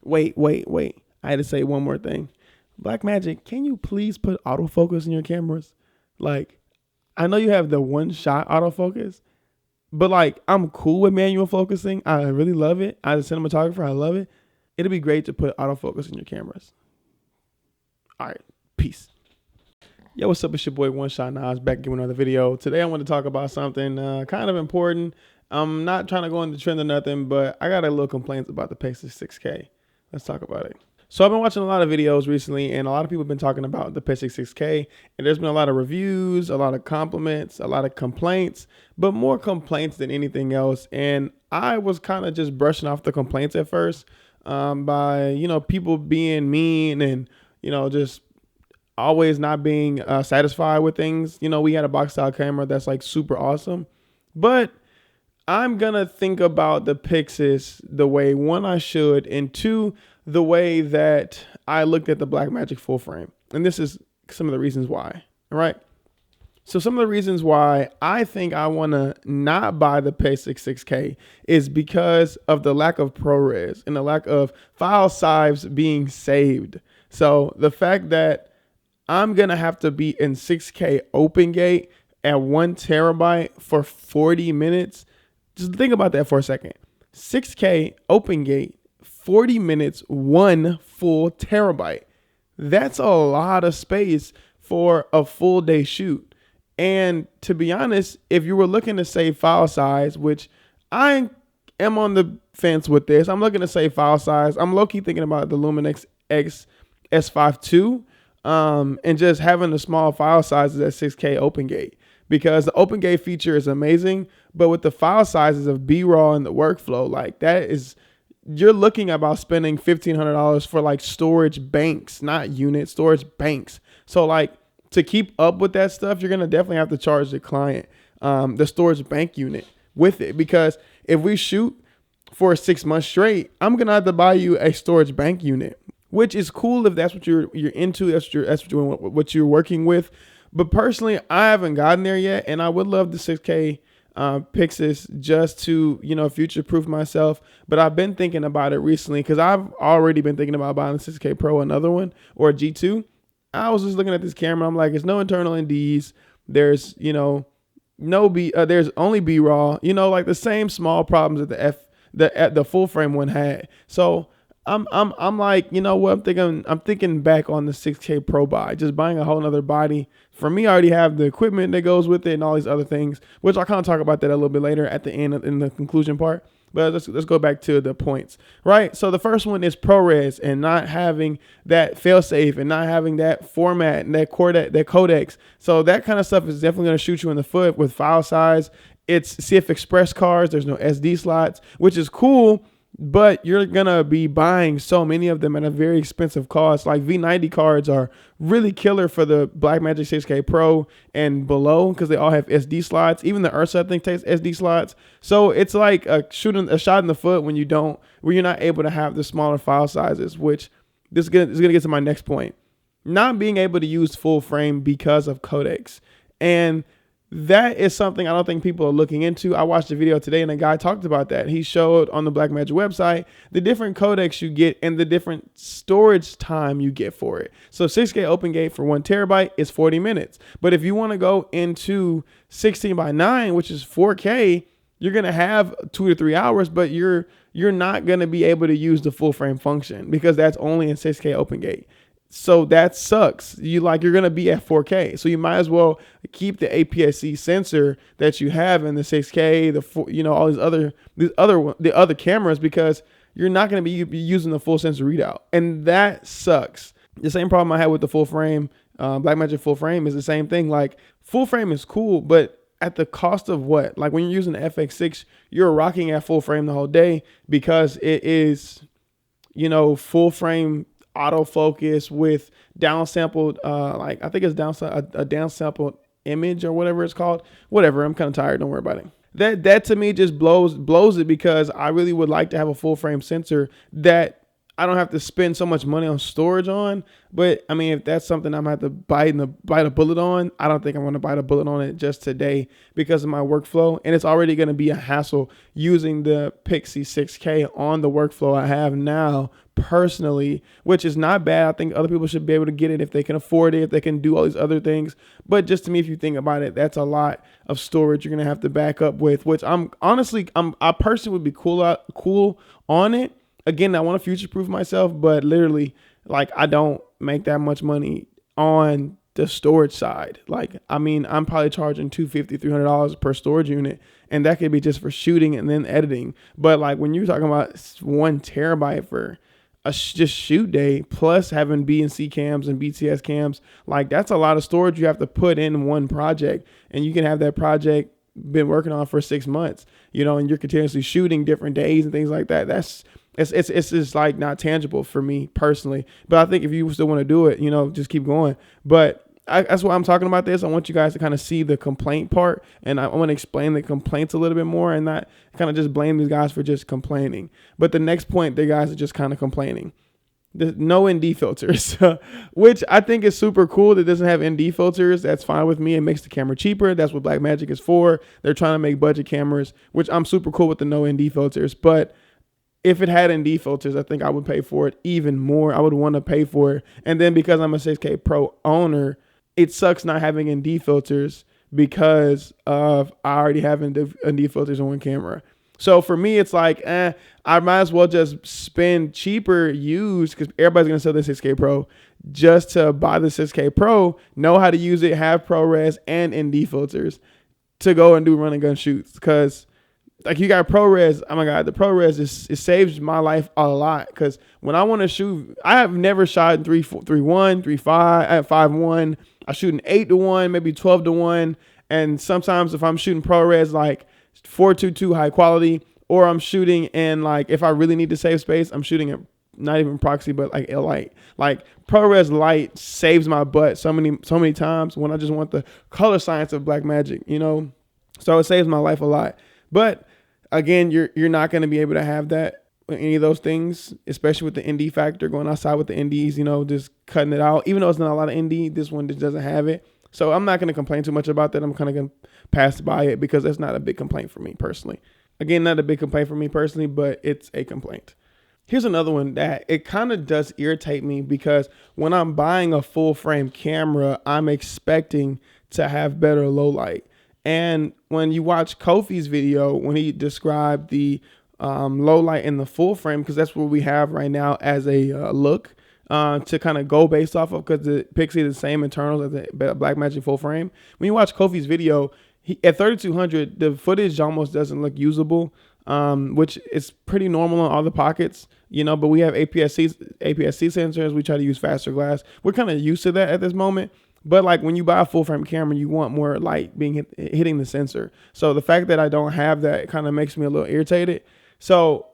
Wait. I had to say one more thing. Blackmagic, can you please put autofocus in your cameras? Like, I know you have the one shot autofocus, but like, I'm cool with manual focusing. I really love it. As a cinematographer, I love it. It'd be great to put autofocus in your cameras. All right, peace. Yo, what's up? It's your boy One Shot Nas back with another video. Today I want to talk about something kind of important. I'm not trying to go into trend or nothing, but I got a little complaints about the Pyxis 6K. Let's talk about it. So I've been watching a lot of videos recently, and a lot of people have been talking about the Pyxis 6K, and there's been a lot of reviews, a lot of compliments, a lot of complaints, but more complaints than anything else. And I was kind of just brushing off the complaints at first by, people being mean and, just always not being satisfied with things. We had a box style camera that's like super awesome, but I'm gonna think about the Pyxis the way, one, I should, and two, the way that I looked at the Blackmagic full frame. And this is some of the reasons why. All right. So some of the reasons why I think I want to not buy the Pyxis 6K is because of the lack of ProRes and the lack of file size being saved. So the fact that I'm going to have to be in 6K open gate at 1 terabyte for 40 minutes. Just think about that for a second. 6K open gate, 40 minutes, 1 full terabyte. That's a lot of space for a full day shoot. And to be honest, if you were looking to save file size, which I am on the fence with this, I'm looking to save file size. I'm low-key thinking about the Luminix X S5 II. And just having the small file sizes at 6K open gate, because the open gate feature is amazing, but with the file sizes of B-raw and the workflow, like that is, you're looking about spending $1,500 for like storage banks, not units, storage banks. So like to keep up with that stuff, you're going to definitely have to charge the client, the storage bank unit with it, because if we shoot for 6 months straight, I'm going to have to buy you a storage bank unit, which is cool if that's what you're into, that's what you're working with. But personally, I haven't gotten there yet, and I would love the 6K Pyxis just to, future-proof myself. But I've been thinking about it recently because I've already been thinking about buying a 6K Pro, another one, or a G2. I was just looking at this camera. I'm like, it's no internal NDs. There's, there's only B-raw. Like the same small problems that the full frame one had. So I'm like, you know what? I'm thinking back on the 6K Pro buy, just buying a whole nother body. For me, I already have the equipment that goes with it and all these other things, which I'll kind of talk about that a little bit later at the end in the conclusion part. But let's go back to the points, right? So the first one is ProRes and not having that failsafe and not having that format and that codecs. So that kind of stuff is definitely going to shoot you in the foot with file size. It's CF Express cards. There's no SD slots, which is cool, but you're going to be buying so many of them at a very expensive cost. Like V90 cards are really killer for the Blackmagic 6K Pro and below because they all have SD slots. Even the Ursa, I think, takes SD slots. So it's like a shot in the foot when you're not able to have the smaller file sizes, which this is going to get to my next point. Not being able to use full frame because of codecs. And that is something I don't think people are looking into. I watched a video today and a guy talked about that. He showed on the Blackmagic website the different codecs you get and the different storage time you get for it. So 6K open gate for 1 terabyte is 40 minutes. But if you want to go into 16:9, which is 4K, you're going to have 2 to 3 hours, but you're not going to be able to use the full frame function because that's only in 6K open gate. So that sucks. You're going to be at 4K. So you might as well keep the APS-C sensor that you have in the 6K, all the other cameras, because you're not going to be using the full sensor readout. And that sucks. The same problem I had with the full frame, Blackmagic full frame, is the same thing. Like full frame is cool, but at the cost of what? Like when you're using the FX6, you're rocking at full frame the whole day because it is, full frame autofocus with downsampled, I think it's a downsampled image or whatever it's called. Whatever, I'm kind of tired. Don't worry about it. That to me just blows it, because I really would like to have a full frame sensor that I don't have to spend so much money on storage on. But I mean, if that's something I'm going to have to bite a bullet on, I don't think I'm going to bite a bullet on it just today because of my workflow. And it's already going to be a hassle using the Pyxis 6K on the workflow I have now personally, which is not bad. I think other people should be able to get it if they can afford it, if they can do all these other things. But just to me, if you think about it, that's a lot of storage you're gonna have to back up with, which I personally would be cool on it. Again, I want to future proof myself, but literally, like, I don't make that much money on the storage side. Like, I mean, I'm probably charging $250, $300 per storage unit, and that could be just for shooting and then editing. But like, when you're talking about 1 terabyte for a just shoot day, plus having B and C cams and BTS cams, like, that's a lot of storage you have to put in one project. And you can have that project been working on for 6 months, and you're continuously shooting different days and things like that. It's just like not tangible for me personally. But I think if you still want to do it, just keep going. But that's why I'm talking about this. I want you guys to kind of see the complaint part, and I want to explain the complaints a little bit more and not kind of just blame these guys for just complaining. But the next point, the guys are just kind of complaining. The no ND filters, which I think is super cool that it doesn't have ND filters. That's fine with me. It makes the camera cheaper. That's what Blackmagic is for. They're trying to make budget cameras, which I'm super cool with the no ND filters. But if it had ND filters, I think I would pay for it even more. I would want to pay for it. And then because I'm a 6K Pro owner, it sucks not having ND filters because of I already have ND filters on one camera. So for me, it's like, I might as well just spend cheaper used, because everybody's going to sell the 6K Pro, just to buy the 6K Pro, know how to use it, have ProRes and ND filters to go and do run and gun shoots. Because like, you got ProRes, oh my God, the ProRes it saves my life a lot. Because when I want to shoot, I have never shot in 3.1, 3.5, I have 5.1. I shoot in 8-1, maybe 12-1. And sometimes if I'm shooting ProRes like 422 high quality, or I'm shooting in, like, if I really need to save space, I'm shooting at not even proxy, but like L-Light. Like, ProRes Light saves my butt so many times when I just want the color science of Blackmagic, So it saves my life a lot. But again, you're not going to be able to have that with any of those things, especially with the ND factor, going outside with the NDs, just cutting it out. Even though it's not a lot of ND, this one just doesn't have it. So I'm not going to complain too much about that. I'm kind of going to pass by it because that's not a big complaint for me personally. Again, not a big complaint for me personally, but it's a complaint. Here's another one that it kind of does irritate me, because when I'm buying a full frame camera, I'm expecting to have better low light. And when you watch Kofi's video, when he described the low light in the full frame, because that's what we have right now as a look to kind of go based off of, because the Pyxis is the same internals as the Blackmagic full frame. When you watch Kofi's video, at 3200, the footage almost doesn't look usable, which is pretty normal on all the pockets, but we have APS-C sensors. We try to use faster glass. We're kind of used to that at this moment. But like, when you buy a full frame camera, you want more light being hitting the sensor. So the fact that I don't have that kind of makes me a little irritated. So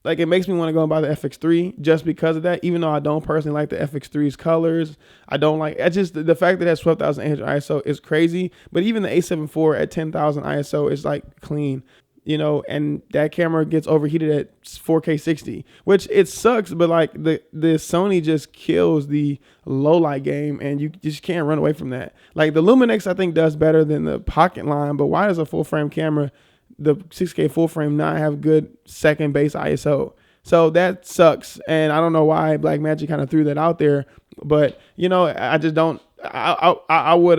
like, it makes me want to go and buy the FX3 just because of that. Even though I don't personally like the FX3's colors, I don't like. It's just the fact that it has 12,800 ISO is crazy. But even the A7 IV at 10,000 ISO is like clean. And that camera gets overheated at 4K 60, which it sucks, but like the Sony just kills the low light game, and you just can't run away from that. Like, the Luminex, I think, does better than the Pocket line, but why does a full frame camera, the 6K full frame, not have good second base ISO? So that sucks, and I don't know why Blackmagic kind of threw that out there, but I just don't. I would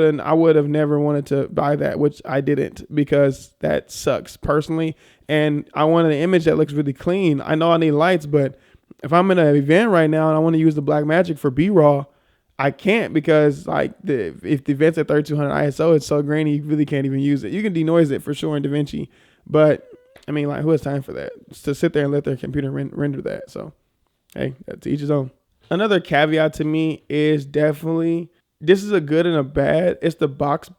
have never wanted to buy that, which I didn't, because that sucks personally. And I wanted an image that looks really clean. I know I need lights, but if I'm in an event right now and I want to use the Blackmagic for B-raw, I can't, because like if the event's at 3200 ISO, it's so grainy you really can't even use it. You can denoise it for sure in DaVinci, but I mean, like, who has time for that? Just to sit there and let their computer render that. So hey, that's each his own. Another caveat to me is definitely, this is a good and a bad. It's the box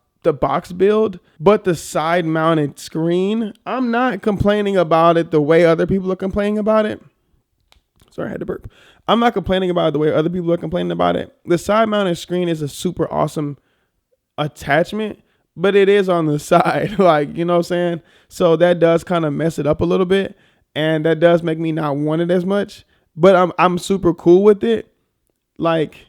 build, but the side mounted screen, I'm not complaining about it the way other people are complaining about it. Sorry, I had to burp. I'm not complaining about it the way other people are complaining about it. The side mounted screen is a super awesome attachment, but it is on the side, like, you know what I'm saying? So that does kind of mess it up a little bit, and that does make me not want it as much, but I'm super cool with it. Like,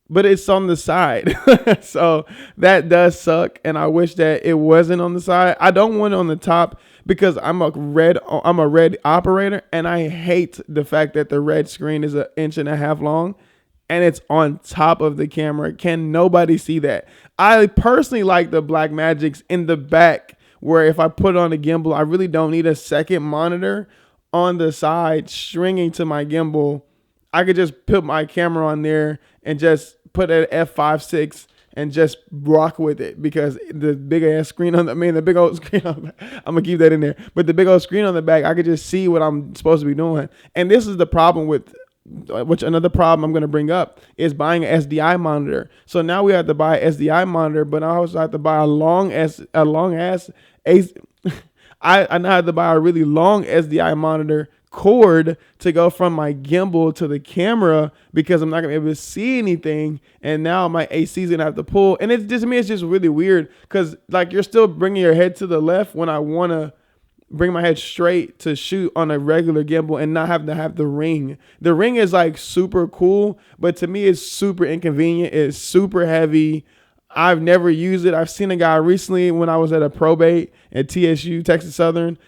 but it's on the side. So that does suck. And I wish that it wasn't on the side. I don't want it on the top because I'm a red operator, and I hate the fact that the red screen is 1.5 inches long and it's on top of the camera. Can nobody see that? I personally like the Blackmagics in the back, where if I put it on the gimbal, I really don't need a second monitor on the side stringing to my gimbal. I could just put my camera on there and just put an f5.6 and just rock with it, because the big ass screen the big old screen I'm gonna keep that in there. But the big old screen on the back, I could just see what I'm supposed to be doing. And this is the problem with, which another problem I'm going to bring up is buying an SDI monitor. So now we have to buy an SDI monitor, but I also have to buy a long ass I now have to buy a really long SDI monitor cord to go from my gimbal to the camera, because I'm not gonna be able to see anything. And now my AC is gonna have to pull. And it's just, to me, it's just really weird, because like you're still bringing your head to the left when I want to bring my head straight to shoot on a regular gimbal and not have to have the ring. The ring is like super cool, but to me it's super inconvenient. It's super heavy. I've never used it. I've seen a guy recently when I was at a probate at TSU, Texas Southern.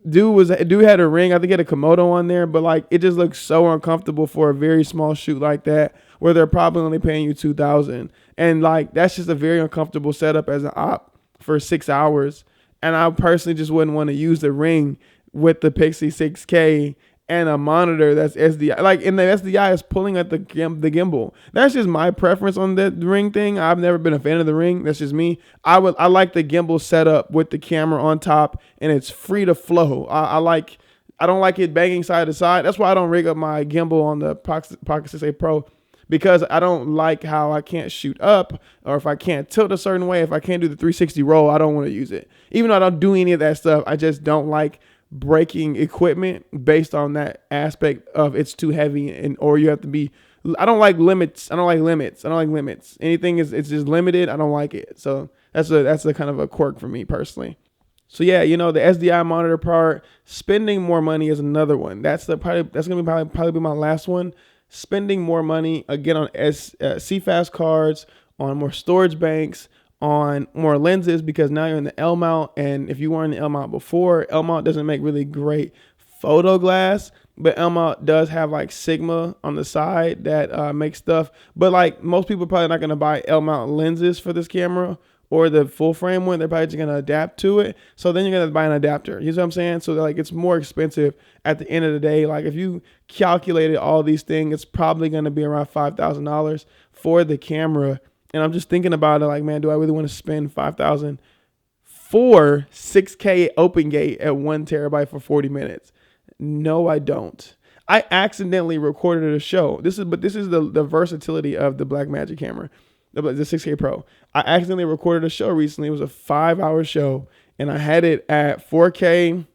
Dude had a ring. I think he had a Komodo on there, but like it just looks so uncomfortable for a very small shoot like that, where they're probably only paying you $2,000. And like that's just a very uncomfortable setup as an op for 6 hours. And I personally just wouldn't want to use the ring with the Pyxis 6K and a monitor that's SDI. Like, and the SDI is pulling at the gimbal. That's just my preference on the ring thing. I've never been a fan of the ring. That's just me. I like the gimbal setup with the camera on top, and it's free to flow. I don't like it banging side to side. That's why I don't rig up my gimbal on the Pocket 6A Pro, because I don't like how I can't shoot up, or if I can't tilt a certain way, if I can't do the 360 roll, I don't want to use it. Even though I don't do any of that stuff, I just don't like breaking equipment based on that aspect of it's too heavy, or you have to be, I don't like limits. Anything it's just limited. I don't like it. So that's a kind of a quirk for me personally. So yeah, the SDI monitor part, spending more money is another one. That's gonna probably be my last one. Spending more money again on CFast cards, on more storage banks, on more lenses, because now you're in the L mount. And if you weren't in the L mount before, L mount doesn't make really great photo glass, but L mount does have like Sigma on the side that makes stuff. But like most people are probably not going to buy L mount lenses for this camera, or the full frame one. They're probably just going to adapt to it. So then you're going to buy an adapter. You know what I'm saying? So like it's more expensive at the end of the day. Like if you calculated all these things, it's probably going to be around $5,000 for the camera. And I'm just thinking about it like, man, do I really want to spend $5,000 for 6K open gate at 1 terabyte for 40 minutes? No, I don't. I accidentally recorded a show. This is the versatility of the Blackmagic camera, the 6K Pro. I accidentally recorded a show recently. It was a 5-hour show, and I had it at 4K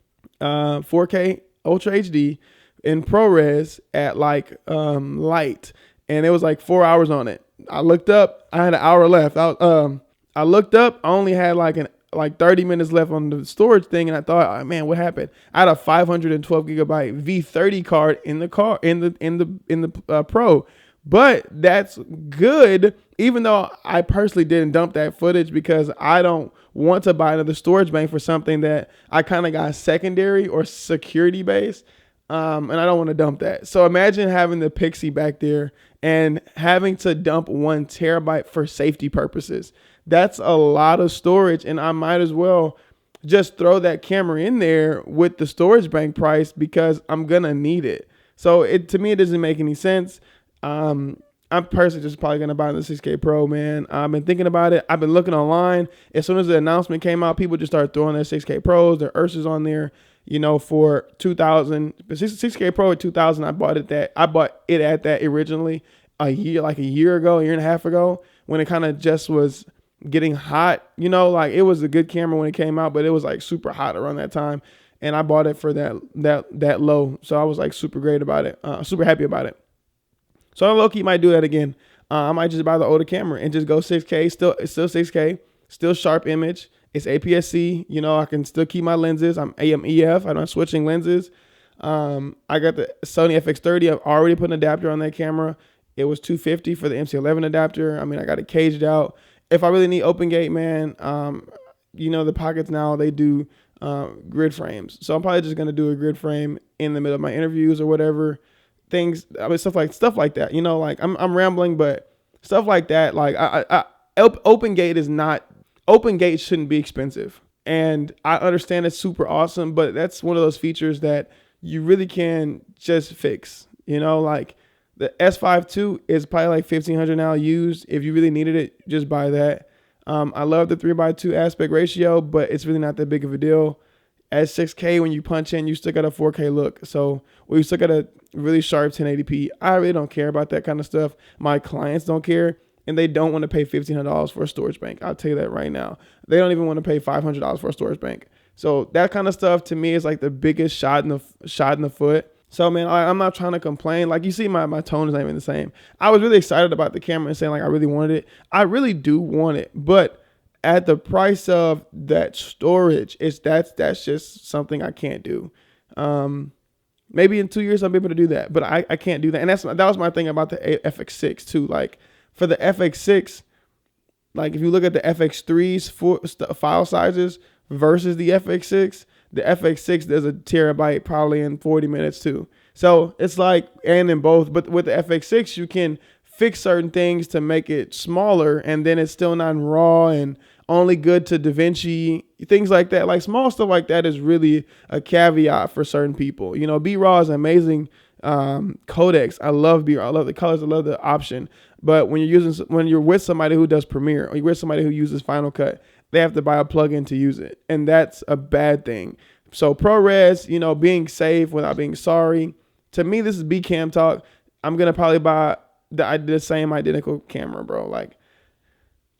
Ultra HD in ProRes at like light, and it was like 4 hours on it. I looked up, I had an hour left. I looked up, I only had like 30 minutes left on the storage thing, and I thought, oh, man, what happened? I had a 512 gigabyte V30 card in the Pro. But that's good, even though I personally didn't dump that footage, because I don't want to buy another storage bank for something that I kind of got secondary or security based. And I don't want to dump that. So imagine having the Pyxis back there and having to dump 1 terabyte for safety purposes. That's a lot of storage, and I might as well just throw that camera in there with the storage bank price, because I'm going to need it. So to me, it doesn't make any sense. I'm personally just probably going to buy the 6K Pro, man. I've been thinking about it. I've been looking online. As soon as the announcement came out, people just started throwing their 6K Pros, their Ursas on there, for $2,000. 6K Pro at $2,000. I bought it at that originally a year ago, a year and a half ago, when it kind of just was getting hot. Like it was a good camera when it came out, but it was like super hot around that time. And I bought it for that low. So I was like super great about it. Super happy about it. So I low-key might do that again. I might just buy the older camera and just go 6K. It's still 6K, still sharp image. It's APS-C. I can still keep my lenses. I'm AM/EF. I'm not switching lenses. I got the Sony Fx30. I've already put an adapter on that camera. It was $250 for the MC11 adapter. I got it caged out. If I really need open gate, man, the Pockets now, they do grid frames. So I'm probably just gonna do a grid frame in the middle of my interviews or whatever. Things, I mean, stuff like that. You know, like I'm rambling, but stuff like that. Like open gate is not, open gate shouldn't be expensive. And I understand it's super awesome, but that's one of those features that you really can just fix. You know, like the S5 II is probably like $1,500 now used. If you really needed it, just buy that. I love the 3:2 aspect ratio, but it's really not that big of a deal. At 6K, when you punch in, you still got a 4K look. So we still got a really sharp 1080p. I really don't care about that kind of stuff. My clients don't care, and they don't want to pay $1,500 for a storage bank. I'll tell you that right now. They don't even want to pay $500 for a storage bank. So that kind of stuff to me is like the biggest shot in the foot. So man, I'm not trying to complain. Like you see, my tone is not even the same. I was really excited about the camera and saying like I really wanted it. I really do want it, but at the price of that storage, that's just something I can't do. Maybe in 2 years I'll be able to do that, but I can't do that. And that was my thing about the FX6 too. Like for the FX6, like if you look at the FX3's file sizes versus the FX6, the FX6 does a terabyte probably in 40 minutes too. So it's like, and in both, but with the FX6 you can fix certain things to make it smaller, and then it's still not in RAW and only good to DaVinci, things like that. Like small stuff like that is really a caveat for certain people. You know, B-RAW is amazing codecs. I love B-RAW. I love the colors. I love the option. But when you're with somebody who does Premiere, or you're with somebody who uses Final Cut, they have to buy a plugin to use it, and that's a bad thing. So ProRes, you know, being safe without being sorry. To me, this is B-Cam talk. I'm gonna probably buy the same identical camera, bro. Like,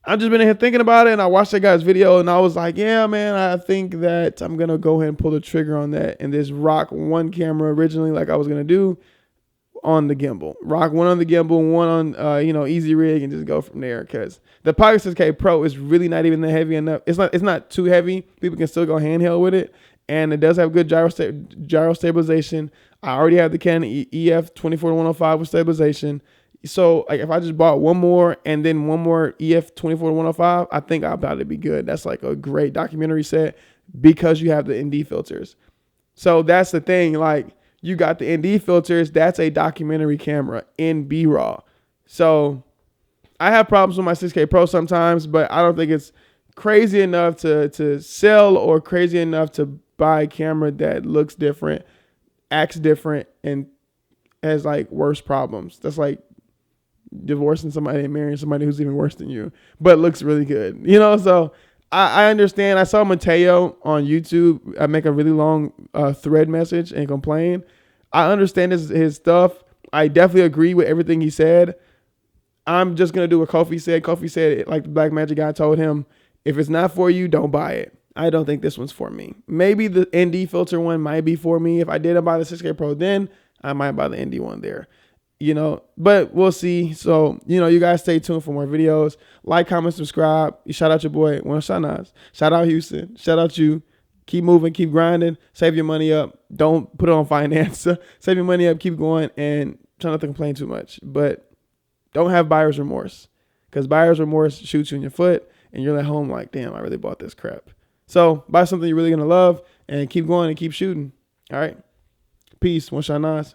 I've just been in here thinking about it, and I watched that guy's video, and I was like, yeah, man, I think that I'm going to go ahead and pull the trigger on that, and this rock one camera originally like I was going to do on the gimbal. Rock one on the gimbal, one on, easy rig, and just go from there, because the Pyxis 6K Pro is really not even that heavy enough. It's not too heavy. People can still go handheld with it, and it does have good gyro stabilization. I already have the Canon EF 24-105 with stabilization. So like if I just bought one more and then one more EF 24-105, I think I'll about to be good. That's like a great documentary set because you have the ND filters. So that's the thing. Like you got the ND filters. That's a documentary camera in B-RAW. So I have problems with my 6K Pro sometimes, but I don't think it's crazy enough to sell or crazy enough to buy a camera that looks different, acts different, and has like worse problems. That's like divorcing somebody and marrying somebody who's even worse than you, but looks really good, you know? So I understand. I saw Mateo on YouTube make a really long thread message and complain. I understand his stuff. I definitely agree with everything he said. I'm just going to do what Kofi said. Kofi said, like the Black Magic guy told him, if it's not for you, don't buy it. I don't think this one's for me. Maybe the ND filter one might be for me. If I didn't buy the 6K Pro, then I might buy the ND one there. You know, but we'll see. So, you guys stay tuned for more videos. Like, comment, subscribe. Shout out your boy, Shanaz. Shout out Houston. Shout out you. Keep moving, keep grinding. Save your money up. Don't put it on finance. Save your money up, keep going, and try not to complain too much. But don't have buyer's remorse, because buyer's remorse shoots you in your foot, and you're at home like, damn, I really bought this crap. So buy something you're really going to love, and keep going and keep shooting. All right. Peace. Shanaz.